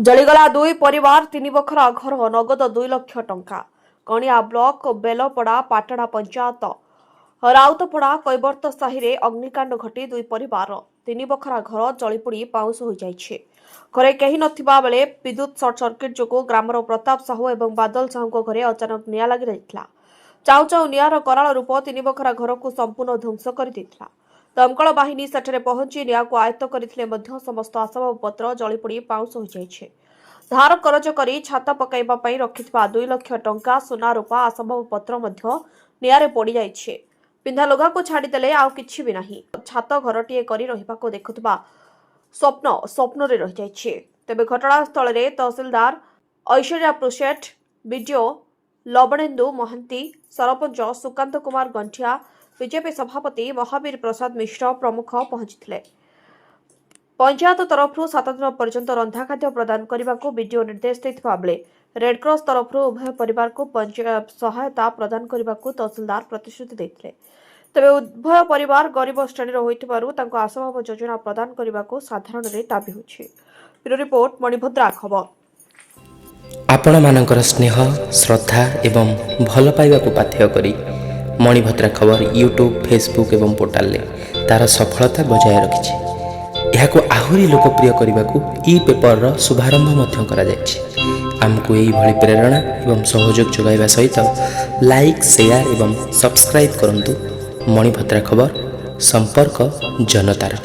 जलिगला दुई परिवार तीन बखरा घर नगद 2 लाख टंका। कणिया ब्लॉक बेलपड़ा पाटणा पंचायत राउतपड़ा कैवर्त साहि अग्निकांड घटी दुई परिवार तीन बखरा घर जलिपोड़ी पाउंश हो जाइछे। घरे कहीं नथिबा बेले विद्युत सर्ट सर्किट जोगु ग्रामर प्रताप साहू एवं बादल साहू घरे अचानक निया लगी रहितला। चाउ चाउ नियार कराल रूप तीन बखरा घर को संपूर्ण ध्वंस कर देथिला। दमकल बाहिनी सेठरे पहुंची निया को आयत्त करथिले मध्य समस्त आसबाबपत्र जलिपोड़ी पाउंश हो जाइछे। धार करज करी छात पकाइबा पई रखिथिबा 2 लाख टंका सोना रूपा आसबाबपत्र मध्य नियारे पड़ी जाइछे। पिंधा लोगा को छाड़ी देले आउ किछि भी नाही। छात घरटीए करी रहिबा को देखुथिबा स्वप्न रे रहि जाइछे। तबे घटनास्थल रे तहसीलदार ऐश्वर्या प्रोसेट, बीडीओ लवणेन्दु महंती, सरपंच सुकांत कुमार गंठिया, बीजेपी सभापति महावीर प्रसाद मिश्र प्रमुख पहुंचीथिले। पंचायत तरफ 7 दिन पर्यंत रंधा खाद्य प्रदान करने को बीडीओ निर्देश देथिबा बेले रेडक्रॉस तरफ उभय परिवार को सहायता प्रदान करने को तहसीलदार प्रतिश्रुति देथिले। तबे उभय परिवार गरीब श्रेणी होइथिबारु तांको आसबाब योजना प्रदान करने को साधारण रे दाबी होछि। ब्यूरो रिपोर्ट मणिभद्रा खबर। आपण मानकर स्नेह श्रद्धा एवं भल पाइबा को पाथ्य करी मणिभद्रा खबर यूट्यूब फेसबुक एवं पोर्टाल तार सफलता बजाय रखिछि। यहाको आहुरी लोकप्रिय करने को ई पेपर शुभारंभ आमको यही भली प्रेरणा एवं सहयोग जोगाइबा सहित लाइक शेयर एवं सब्सक्राइब करंतु। मणिभद्रा खबर संपर्क जनतार।